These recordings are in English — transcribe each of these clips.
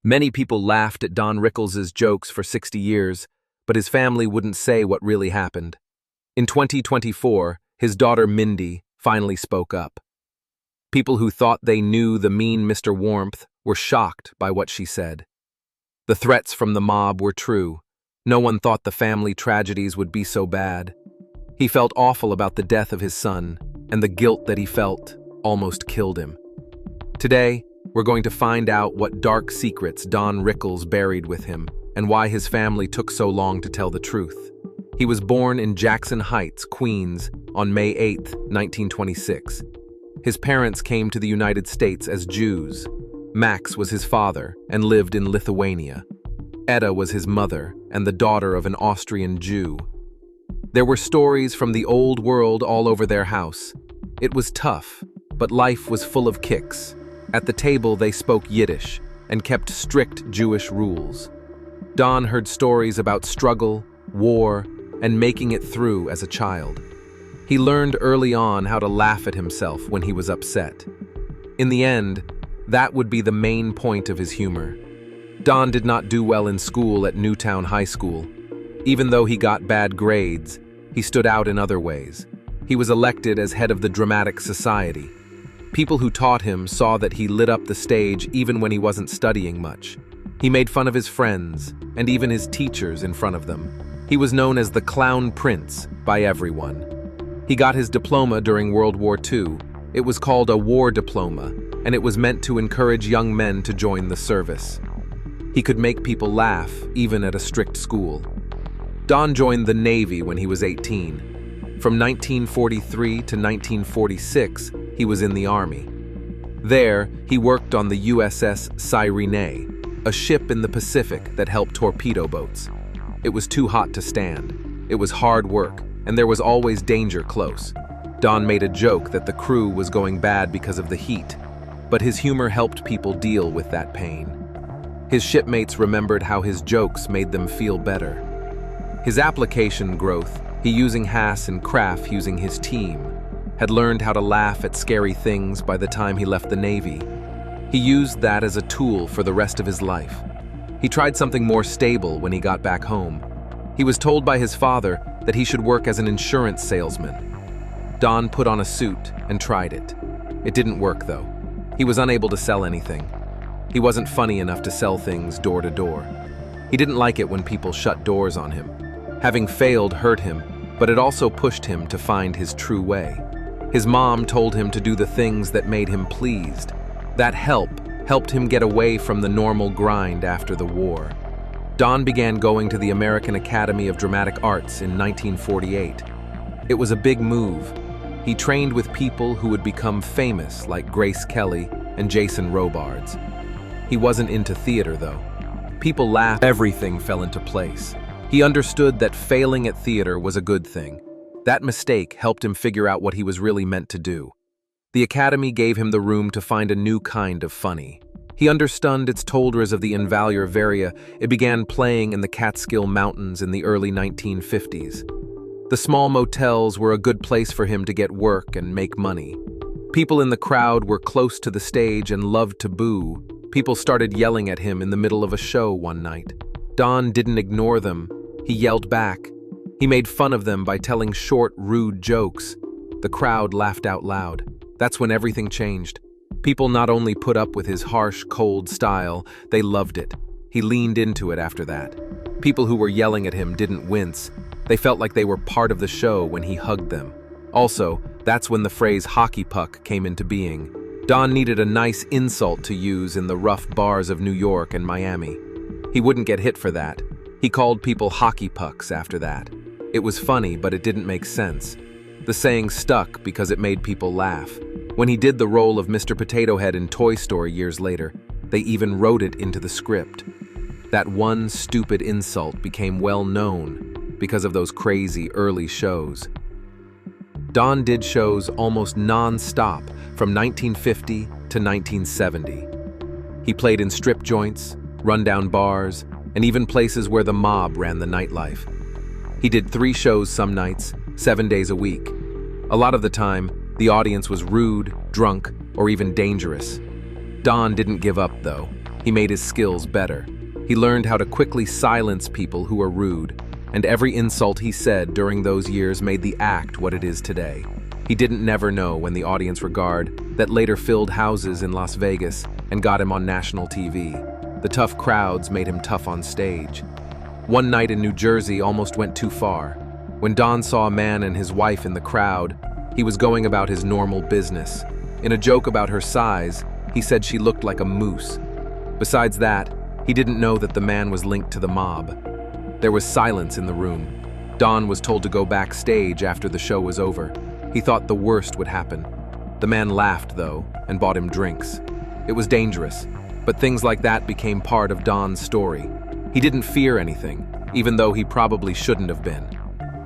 Many people laughed at Don Rickles' jokes for 60 years, but his family wouldn't say what really happened. In 2024, his daughter Mindy finally spoke up. People who thought they knew the mean Mr. Warmth were shocked by what she said. The threats from the mob were true. No one thought the family tragedies would be so bad. He felt awful about the death of his son, and the guilt that he felt almost killed him. Today, we're going to find out what dark secrets Don Rickles buried with him and why his family took so long to tell the truth. He was born in Jackson Heights, Queens, on May 8, 1926. His parents came to the United States as Jews. Max was his father and lived in Lithuania. Etta was his mother and the daughter of an Austrian Jew. There were stories from the old world all over their house. It was tough, but life was full of kicks. At the table, they spoke Yiddish and kept strict Jewish rules. Don heard stories about struggle, war, and making it through as a child. He learned early on how to laugh at himself when he was upset. In the end, that would be the main point of his humor. Don did not do well in school at Newtown High School. Even though he got bad grades, he stood out in other ways. He was elected as head of the Dramatic Society. People who taught him saw that he lit up the stage even when he wasn't studying much. He made fun of his friends, and even his teachers in front of them. He was known as the Clown Prince by everyone. He got his diploma during World War II. It was called a war diploma, and it was meant to encourage young men to join the service. He could make people laugh, even at a strict school. Don joined the Navy when he was 18. From 1943 to 1946, he was in the Army. There, he worked on the USS Cyrene, a ship in the Pacific that helped torpedo boats. It was too hot to stand. It was hard work, and there was always danger close. Don made a joke that the crew was going bad because of the heat, but his humor helped people deal with that pain. His shipmates remembered how his jokes made them feel better. His application growth, he using Haas and Kraft using his team, had learned how to laugh at scary things by the time he left the Navy. He used that as a tool for the rest of his life. He tried something more stable when he got back home. He was told by his father that he should work as an insurance salesman. Don put on a suit and tried it. It didn't work, though. He was unable to sell anything. He wasn't funny enough to sell things door to door. He didn't like it when people shut doors on him. Having failed hurt him, but it also pushed him to find his true way. His mom told him to do the things that made him pleased. That helped him get away from the normal grind after the war. Don began going to the American Academy of Dramatic Arts in 1948. It was a big move. He trained with people who would become famous like Grace Kelly and Jason Robards. He wasn't into theater, though. People laughed, everything fell into place. He understood that failing at theater was a good thing. That mistake helped him figure out what he was really meant to do. The Academy gave him the room to find a new kind of funny. He understood its toldras of the Invalure Varia. It began playing in the Catskill Mountains in the early 1950s. The small motels were a good place for him to get work and make money. People in the crowd were close to the stage and loved to boo. People started yelling at him in the middle of a show one night. Don didn't ignore them. He yelled back. He made fun of them by telling short, rude jokes. The crowd laughed out loud. That's when everything changed. People not only put up with his harsh, cold style, they loved it. He leaned into it after that. People who were yelling at him didn't wince. They felt like they were part of the show when he hugged them. Also, that's when the phrase hockey puck came into being. Don needed a nice insult to use in the rough bars of New York and Miami. He wouldn't get hit for that. He called people hockey pucks after that. It was funny, but it didn't make sense. The saying stuck because it made people laugh. When he did the role of Mr. Potato Head in Toy Story years later, they even wrote it into the script. That one stupid insult became well known because of those crazy early shows. Don did shows almost non-stop from 1950 to 1970. He played in strip joints, rundown bars, and even places where the mob ran the nightlife. He did 3 shows some nights, 7 days a week. A lot of the time, the audience was rude, drunk, or even dangerous. Don didn't give up, though. He made his skills better. He learned how to quickly silence people who were rude, and every insult he said during those years made the act what it is today. He didn't never know when the audience regard that later filled houses in Las Vegas and got him on national TV. The tough crowds made him tough on stage. One night in New Jersey almost went too far. When Don saw a man and his wife in the crowd, he was going about his normal business. In a joke about her size, he said she looked like a moose. Besides that, he didn't know that the man was linked to the mob. There was silence in the room. Don was told to go backstage after the show was over. He thought the worst would happen. The man laughed, though, and bought him drinks. It was dangerous, but things like that became part of Don's story. He didn't fear anything, even though he probably shouldn't have been.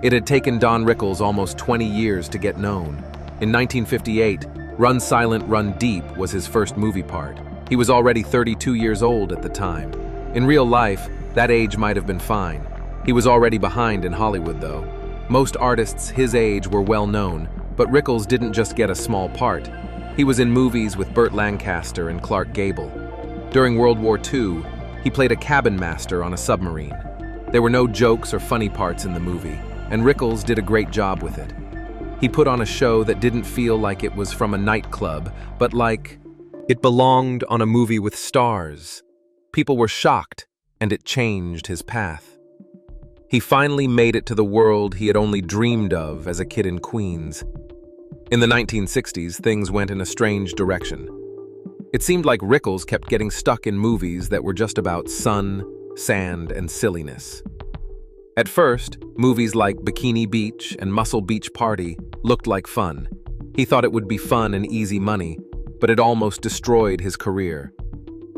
It had taken Don Rickles almost 20 years to get known. In 1958, Run Silent, Run Deep was his first movie part. He was already 32 years old at the time. In real life, that age might have been fine. He was already behind in Hollywood, though. Most artists his age were well known, but Rickles didn't just get a small part. He was in movies with Burt Lancaster and Clark Gable. During World War II, he played a cabin master on a submarine. There were no jokes or funny parts in the movie, and Rickles did a great job with it. He put on a show that didn't feel like it was from a nightclub, but like it belonged on a movie with stars. People were shocked, and it changed his path. He finally made it to the world he had only dreamed of as a kid in Queens. In the 1960s, things went in a strange direction. It seemed like Rickles kept getting stuck in movies that were just about sun, sand, and silliness. At first, movies like Bikini Beach and Muscle Beach Party looked like fun. He thought it would be fun and easy money, but it almost destroyed his career.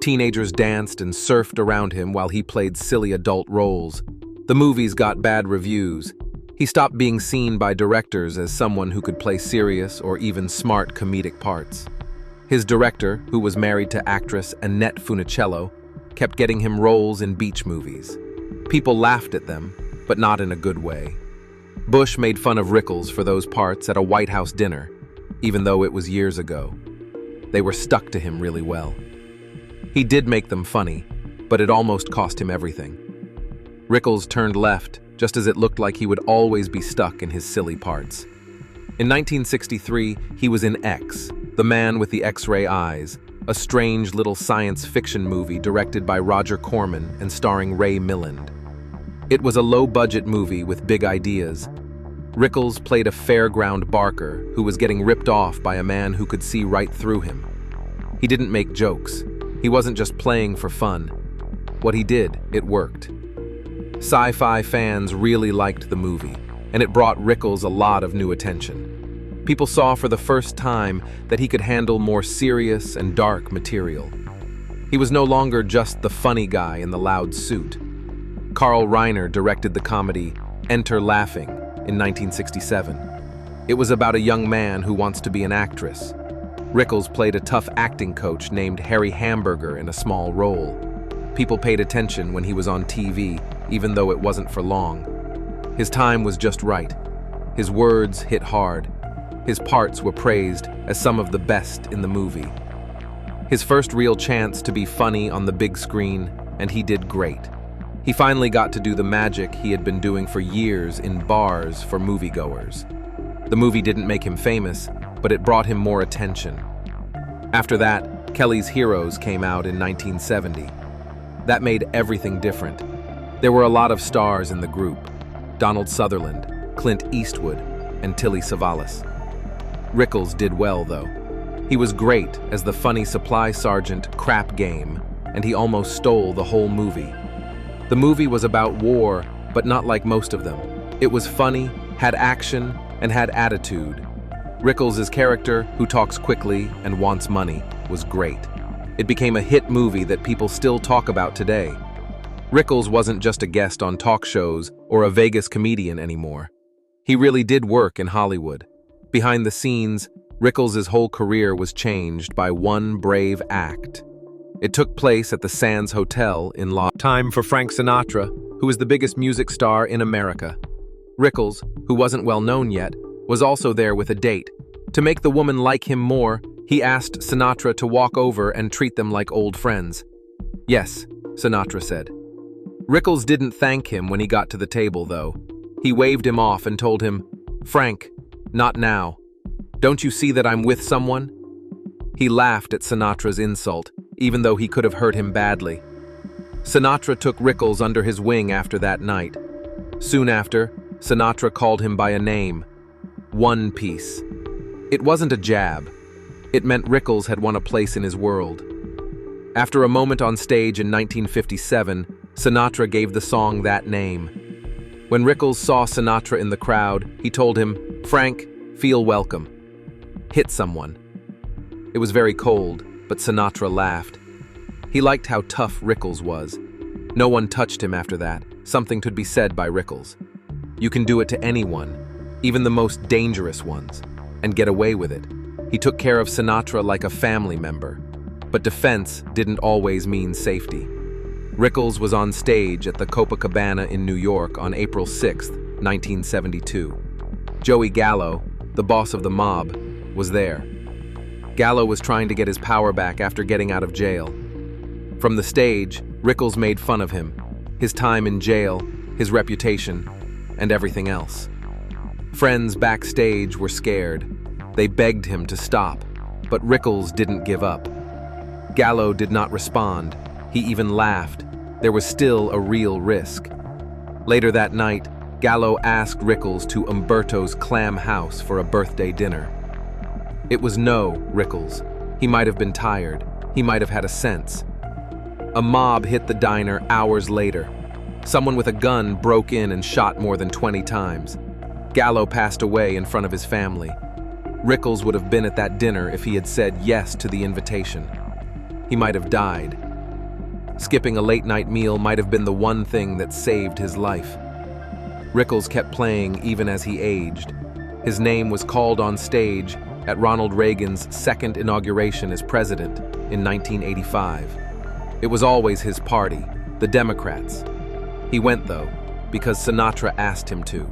Teenagers danced and surfed around him while he played silly adult roles. The movies got bad reviews. He stopped being seen by directors as someone who could play serious or even smart comedic parts. His director, who was married to actress Annette Funicello, kept getting him roles in beach movies. People laughed at them, but not in a good way. Bush made fun of Rickles for those parts at a White House dinner, even though it was years ago. They were stuck to him really well. He did make them funny, but it almost cost him everything. Rickles turned left just as it looked like he would always be stuck in his silly parts. In 1963, he was in X, The Man with the X-Ray Eyes, a strange little science fiction movie directed by Roger Corman and starring Ray Milland. It was a low-budget movie with big ideas. Rickles played a fairground barker who was getting ripped off by a man who could see right through him. He didn't make jokes. He wasn't just playing for fun. What he did, it worked. Sci-fi fans really liked the movie, and it brought Rickles a lot of new attention. People saw for the first time that he could handle more serious and dark material. He was no longer just the funny guy in the loud suit. Carl Reiner directed the comedy Enter Laughing in 1967. It was about a young man who wants to be an actress. Rickles played a tough acting coach named Harry Hamburger in a small role. People paid attention when he was on TV, even though it wasn't for long. His time was just right. His words hit hard. His parts were praised as some of the best in the movie. His first real chance to be funny on the big screen, and he did great. He finally got to do the magic he had been doing for years in bars for moviegoers. The movie didn't make him famous, but it brought him more attention. After that, Kelly's Heroes came out in 1970. That made everything different. There were a lot of stars in the group: Donald Sutherland, Clint Eastwood, and Tilly Savalas. Rickles did well, though. He was great as the funny supply sergeant Crap Game, and he almost stole the whole movie. The movie was about war, but not like most of them. It was funny, had action, and had attitude. Rickles' character, who talks quickly and wants money, was great. It became a hit movie that people still talk about today. Rickles wasn't just a guest on talk shows or a Vegas comedian anymore. He really did work in Hollywood. Behind the scenes, Rickles' whole career was changed by one brave act. It took place at the Sands Hotel in time for Frank Sinatra, who was the biggest music star in America. Rickles, who wasn't well known yet, was also there with a date. To make the woman like him more, he asked Sinatra to walk over and treat them like old friends. Yes, Sinatra said. Rickles didn't thank him when he got to the table, though. He waved him off and told him, "Frank, not now. Don't you see that I'm with someone?" He laughed at Sinatra's insult, even though he could have hurt him badly. Sinatra took Rickles under his wing after that night. Soon after, Sinatra called him by a name, One Piece. It wasn't a jab. It meant Rickles had won a place in his world. After a moment on stage in 1957, Sinatra gave the song that name. When Rickles saw Sinatra in the crowd, he told him, "Frank, feel welcome. Hit someone." It was very cold, but Sinatra laughed. He liked how tough Rickles was. No one touched him after that. Something could be said by Rickles. You can do it to anyone, even the most dangerous ones, and get away with it. He took care of Sinatra like a family member. But defense didn't always mean safety. Rickles was on stage at the Copacabana in New York on April 6, 1972. Joey Gallo, the boss of the mob, was there. Gallo was trying to get his power back after getting out of jail. From the stage, Rickles made fun of him, his time in jail, his reputation, and everything else. Friends backstage were scared. They begged him to stop, but Rickles didn't give up. Gallo did not respond. He even laughed. There was still a real risk. Later that night, Gallo asked Rickles to Umberto's Clam House for a birthday dinner. It was no Rickles. He might have been tired. He might have had a sense. A mob hit the diner hours later. Someone with a gun broke in and shot more than 20 times. Gallo passed away in front of his family. Rickles would have been at that dinner if he had said yes to the invitation. He might have died. Skipping a late-night meal might have been the one thing that saved his life. Rickles kept playing even as he aged. His name was called on stage at Ronald Reagan's second inauguration as president in 1985. It was always his party, the Democrats. He went, though, because Sinatra asked him to.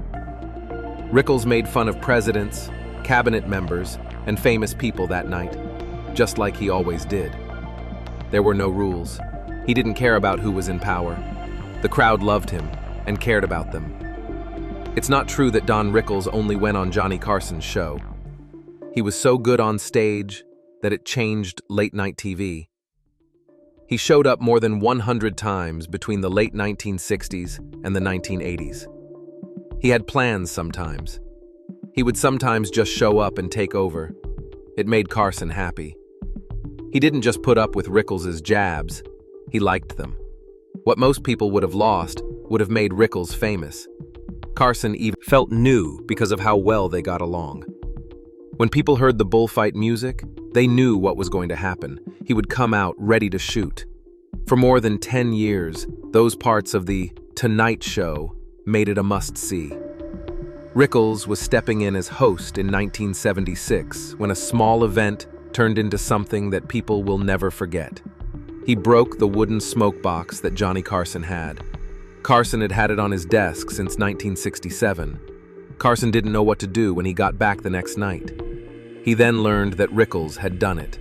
Rickles made fun of presidents, cabinet members, and famous people that night, just like he always did. There were no rules. He didn't care about who was in power. The crowd loved him and cared about them. It's not true that Don Rickles only went on Johnny Carson's show. He was so good on stage that it changed late-night TV. He showed up more than 100 times between the late 1960s and the 1980s. He had plans sometimes. He would sometimes just show up and take over. It made Carson happy. He didn't just put up with Rickles' jabs. He liked them. What most people would have lost would have made Rickles famous. Carson even felt new because of how well they got along. When people heard the bullfight music, they knew what was going to happen. He would come out ready to shoot. For more than 10 years, those parts of the Tonight Show made it a must-see. Rickles was stepping in as host in 1976 when a small event turned into something that people will never forget. He broke the wooden smoke box that Johnny Carson had. Carson had had it on his desk since 1967. Carson didn't know what to do when he got back the next night. He then learned that Rickles had done it.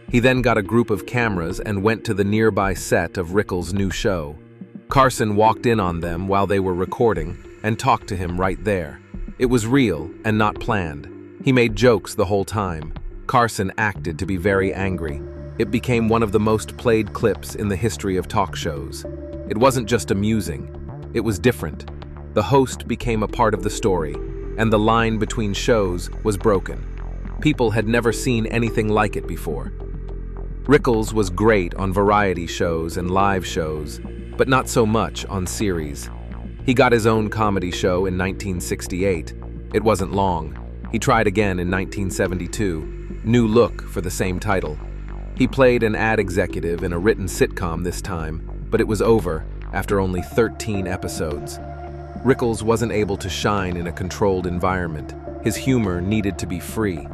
He then got a group of cameras and went to the nearby set of Rickles' new show. Carson walked in on them while they were recording and talked to him right there. It was real and not planned. He made jokes the whole time. Carson acted to be very angry. It became one of the most played clips in the history of talk shows. It wasn't just amusing. It was different. The host became a part of the story, and the line between shows was broken. People had never seen anything like it before. Rickles was great on variety shows and live shows, but not so much on series. He got his own comedy show in 1968. It wasn't long. He tried again in 1972. New look for the same title. He played an ad executive in a written sitcom this time, but it was over after only 13 episodes. Rickles wasn't able to shine in a controlled environment. His humor needed to be free.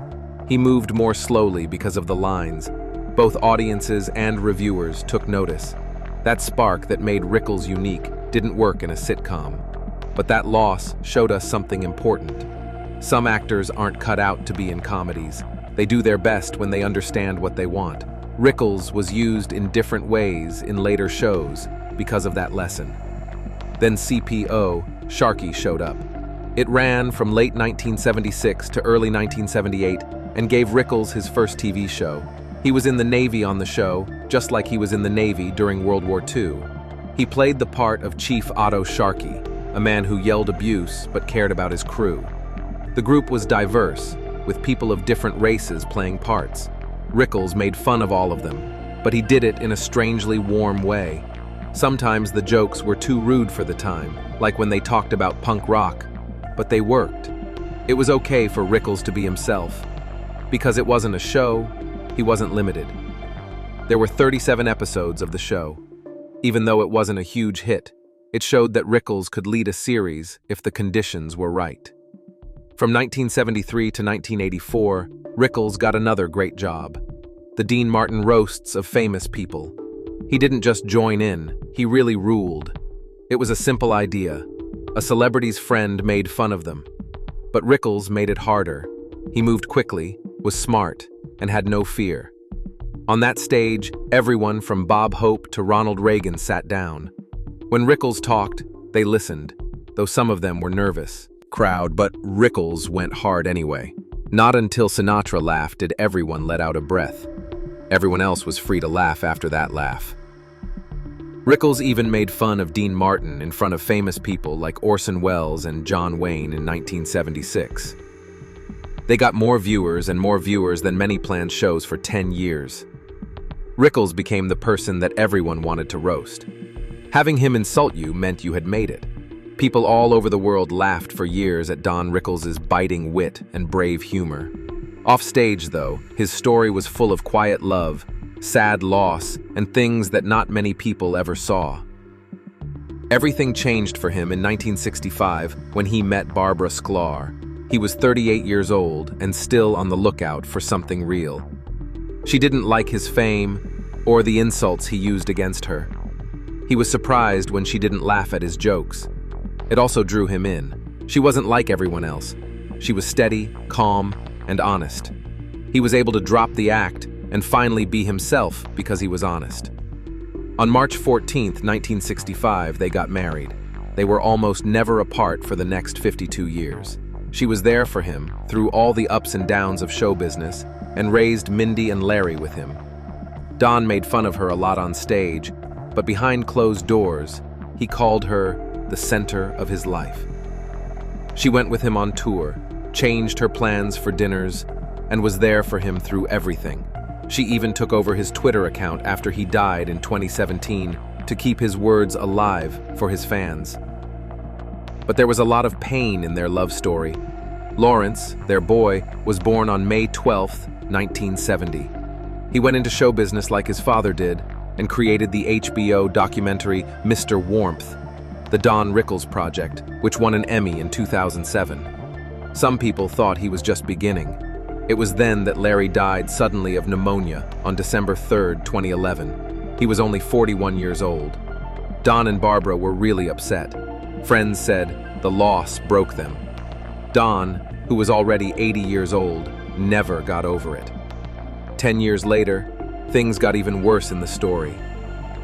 He moved more slowly because of the lines. Both audiences and reviewers took notice. That spark that made Rickles unique didn't work in a sitcom. But that loss showed us something important. Some actors aren't cut out to be in comedies. They do their best when they understand what they want. Rickles was used in different ways in later shows because of that lesson. Then CPO, Sharky, showed up. It ran from late 1976 to early 1978 and gave Rickles his first TV show. He was in the Navy on the show, just like he was in the Navy during World War II. He played the part of Chief Otto Sharkey, a man who yelled abuse but cared about his crew. The group was diverse, with people of different races playing parts. Rickles made fun of all of them, but he did it in a strangely warm way. Sometimes the jokes were too rude for the time, like when they talked about punk rock, but they worked. It was okay for Rickles to be himself. Because it wasn't a show, he wasn't limited. There were 37 episodes of the show. Even though it wasn't a huge hit, it showed that Rickles could lead a series if the conditions were right. From 1973 to 1984, Rickles got another great job. The Dean Martin roasts of famous people. He didn't just join in, he really ruled. It was a simple idea. A celebrity's friend made fun of them. But Rickles made it harder. He moved quickly, was smart, and had no fear. On that stage, everyone from Bob Hope to Ronald Reagan sat down. When Rickles talked, they listened, though some of them were nervous. But Rickles went hard anyway. Not until Sinatra laughed did everyone let out a breath. Everyone else was free to laugh after that laugh. Rickles even made fun of Dean Martin in front of famous people like Orson Welles and John Wayne in 1976. They got more viewers and more viewers than many planned shows for 10 years. Rickles became the person that everyone wanted to roast. Having him insult you meant you had made it. People all over the world laughed for years at Don Rickles' biting wit and brave humor. Off stage, though, his story was full of quiet love, sad loss, and things that not many people ever saw. Everything changed for him in 1965 when he met Barbara Sklar. He was 38 years old and still on the lookout for something real. She didn't like his fame or the insults he used against her. He was surprised when she didn't laugh at his jokes. It also drew him in. She wasn't like everyone else. She was steady, calm, and honest. He was able to drop the act and finally be himself because he was honest. On March 14, 1965, they got married. They were almost never apart for the next 52 years. She was there for him through all the ups and downs of show business and raised Mindy and Larry with him. Don made fun of her a lot on stage, but behind closed doors, he called her the center of his life. She went with him on tour, changed her plans for dinners, and was there for him through everything. She even took over his Twitter account after he died in 2017 to keep his words alive for his fans. But there was a lot of pain in their love story. Lawrence, their boy, was born on May 12, 1970. He went into show business like his father did and created the HBO documentary Mr. Warmth, the Don Rickles project, which won an Emmy in 2007. Some people thought he was just beginning. It was then that Larry died suddenly of pneumonia on December 3, 2011. He was only 41 years old. Don and Barbara were really upset. Friends said the loss broke them. Don, who was already 80 years old, never got over it. 10 years later, things got even worse in the story.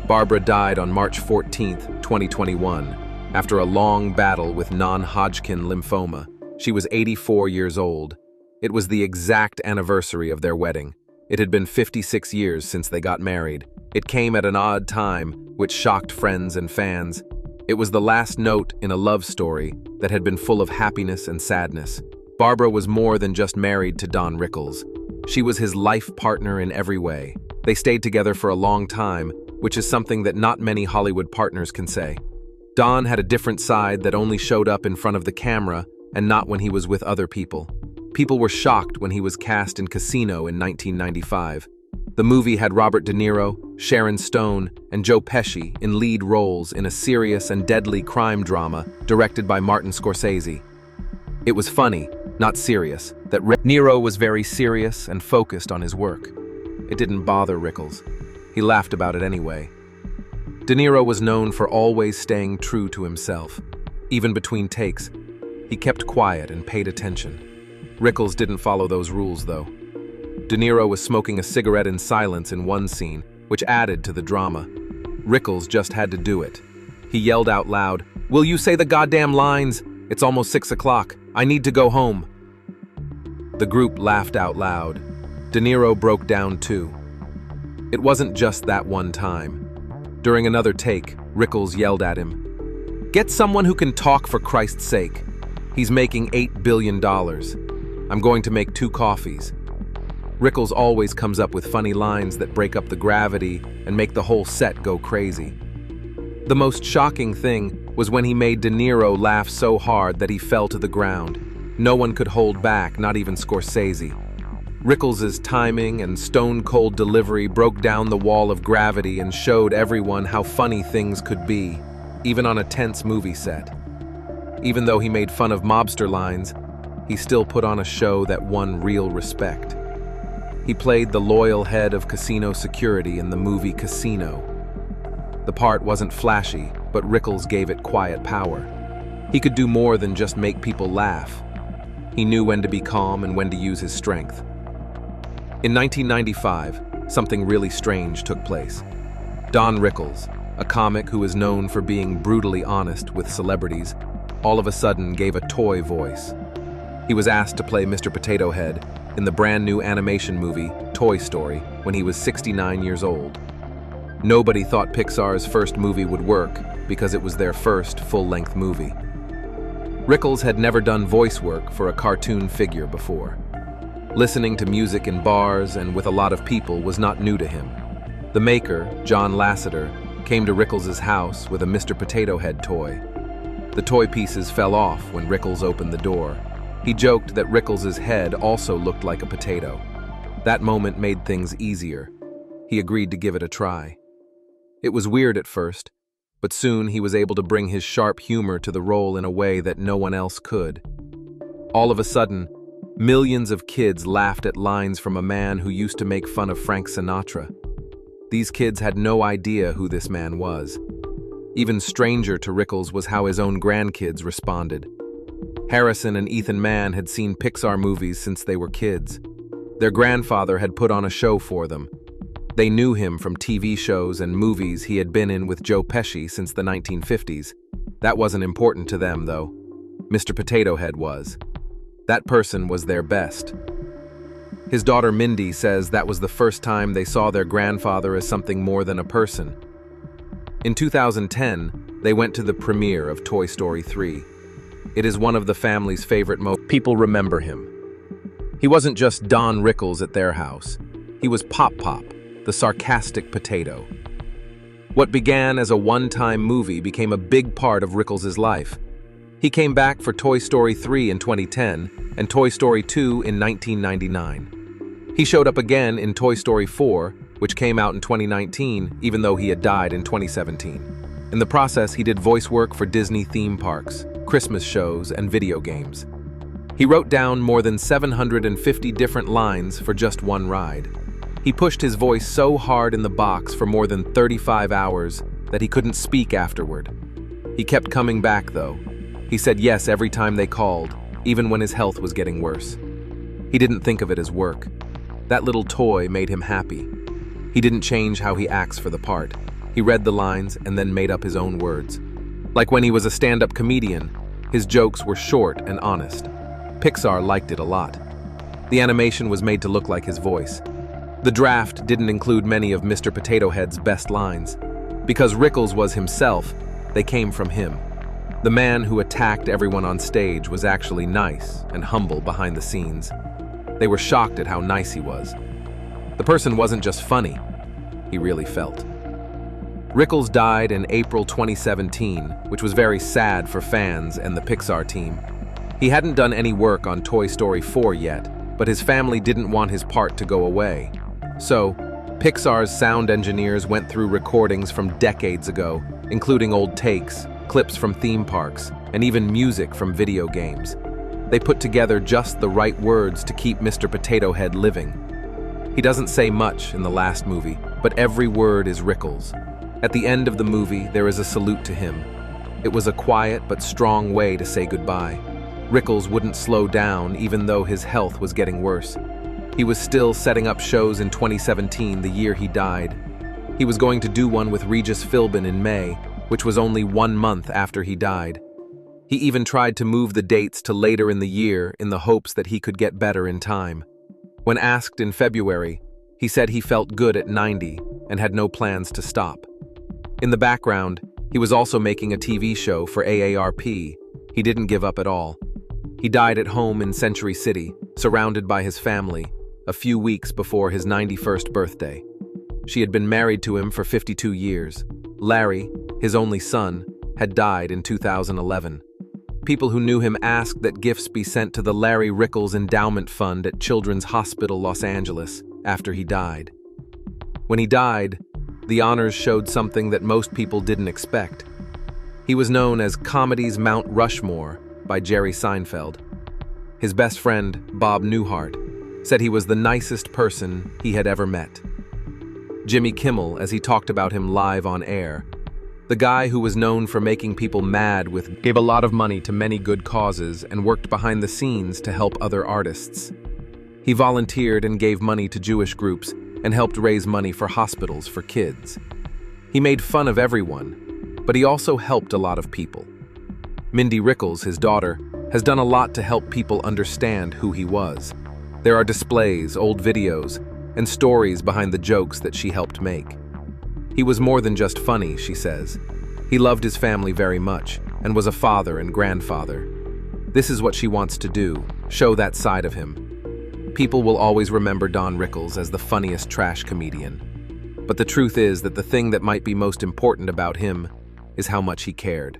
Barbara died on March 14, 2021, after a long battle with non-Hodgkin lymphoma. She was 84 years old. It was the exact anniversary of their wedding. It had been 56 years since they got married. It came at an odd time, which shocked friends and fans. It was the last note in a love story that had been full of happiness and sadness. Barbara was more than just married to Don Rickles. She was his life partner in every way. They stayed together for a long time, which is something that not many Hollywood partners can say. Don had a different side that only showed up in front of the camera and not when he was with other people. People were shocked when he was cast in Casino in 1995. The movie had Robert De Niro, Sharon Stone, and Joe Pesci in lead roles in a serious and deadly crime drama directed by Martin Scorsese. It was funny, not serious, that Niro was very serious and focused on his work. It didn't bother Rickles. He laughed about it anyway. De Niro was known for always staying true to himself. Even between takes, he kept quiet and paid attention. Rickles didn't follow those rules, though. De Niro was smoking a cigarette in silence in one scene, which added to the drama. Rickles just had to do it. He yelled out loud, "Will you say the goddamn lines? It's almost 6 o'clock. I need to go home." The group laughed out loud. De Niro broke down too. It wasn't just that one time. During another take, Rickles yelled at him, "Get someone who can talk, for Christ's sake. He's making $8 billion. I'm going to make 2 coffees." Rickles always comes up with funny lines that break up the gravity and make the whole set go crazy. The most shocking thing was when he made De Niro laugh so hard that he fell to the ground. No one could hold back, not even Scorsese. Rickles' timing and stone-cold delivery broke down the wall of gravity and showed everyone how funny things could be, even on a tense movie set. Even though he made fun of mobster lines, he still put on a show that won real respect. He played the loyal head of casino security in the movie Casino. The part wasn't flashy, but Rickles gave it quiet power. He could do more than just make people laugh. He knew when to be calm and when to use his strength. In 1995, something really strange took place. Don Rickles, a comic who is known for being brutally honest with celebrities, all of a sudden gave a toy voice. He was asked to play Mr. Potato Head in the brand new animation movie Toy Story when he was 69 years old. Nobody thought Pixar's first movie would work because it was their first full-length movie. Rickles had never done voice work for a cartoon figure before. Listening to music in bars and with a lot of people was not new to him. The maker, John Lasseter, came to Rickles' house with a Mr. Potato Head toy. The toy pieces fell off when Rickles opened the door. He joked that Rickles' head also looked like a potato. That moment made things easier. He agreed to give it a try. It was weird at first, but soon he was able to bring his sharp humor to the role in a way that no one else could. All of a sudden, millions of kids laughed at lines from a man who used to make fun of Frank Sinatra. These kids had no idea who this man was. Even stranger to Rickles was how his own grandkids responded. Harrison and Ethan Mann had seen Pixar movies since they were kids. Their grandfather had put on a show for them. They knew him from TV shows and movies he had been in with Joe Pesci since the 1950s. That wasn't important to them, though. Mr. Potato Head was. That person was their best. His daughter Mindy says that was the first time they saw their grandfather as something more than a person. In 2010, they went to the premiere of Toy Story 3. It is one of the family's favorite moments. People remember him. He wasn't just Don Rickles at their house. He was Pop Pop, the sarcastic potato. What began as a one-time movie became a big part of Rickles' life. He came back for Toy Story 3 in 2010 and Toy Story 2 in 1999. He showed up again in Toy Story 4, which came out in 2019, even though he had died in 2017. In the process, he did voice work for Disney theme parks, Christmas shows, and video games. He wrote down more than 750 different lines for just one ride. He pushed his voice so hard in the box for more than 35 hours that he couldn't speak afterward. He kept coming back, though. He said yes every time they called, even when his health was getting worse. He didn't think of it as work. That little toy made him happy. He didn't change how he acts for the part. He read the lines and then made up his own words. Like when he was a stand-up comedian, his jokes were short and honest. Pixar liked it a lot. The animation was made to look like his voice. The draft didn't include many of Mr. Potato Head's best lines. Because Rickles was himself, they came from him. The man who attacked everyone on stage was actually nice and humble behind the scenes. They were shocked at how nice he was. The person wasn't just funny, he really felt. Rickles died in April 2017, which was very sad for fans and the Pixar team. He hadn't done any work on Toy Story 4 yet, but his family didn't want his part to go away. So, Pixar's sound engineers went through recordings from decades ago, including old takes, clips from theme parks, and even music from video games. They put together just the right words to keep Mr. Potato Head living. He doesn't say much in the last movie, but every word is Rickles. At the end of the movie, there is a salute to him. It was a quiet but strong way to say goodbye. Rickles wouldn't slow down even though his health was getting worse. He was still setting up shows in 2017, the year he died. He was going to do one with Regis Philbin in May, which was only 1 month after he died. He even tried to move the dates to later in the year in the hopes that he could get better in time. When asked in February, he said he felt good at 90 and had no plans to stop. In the background, he was also making a TV show for AARP. He didn't give up at all. He died at home in Century City, surrounded by his family, a few weeks before his 91st birthday. She had been married to him for 52 years. Larry, his only son, had died in 2011. People who knew him asked that gifts be sent to the Larry Rickles Endowment Fund at Children's Hospital, Los Angeles, after he died. When he died, the honors showed something that most people didn't expect. He was known as Comedy's Mount Rushmore by Jerry Seinfeld. His best friend, Bob Newhart, said he was the nicest person he had ever met. Jimmy Kimmel, as he talked about him live on air, the guy who was known for making people mad gave a lot of money to many good causes and worked behind the scenes to help other artists. He volunteered and gave money to Jewish groups and helped raise money for hospitals for kids. He made fun of everyone, but he also helped a lot of people. Mindy Rickles, his daughter, has done a lot to help people understand who he was. There are displays, old videos, and stories behind the jokes that she helped make. He was more than just funny, she says. He loved his family very much and was a father and grandfather. This is what she wants to do, show that side of him. People will always remember Don Rickles as the funniest trash comedian. But the truth is that the thing that might be most important about him is how much he cared.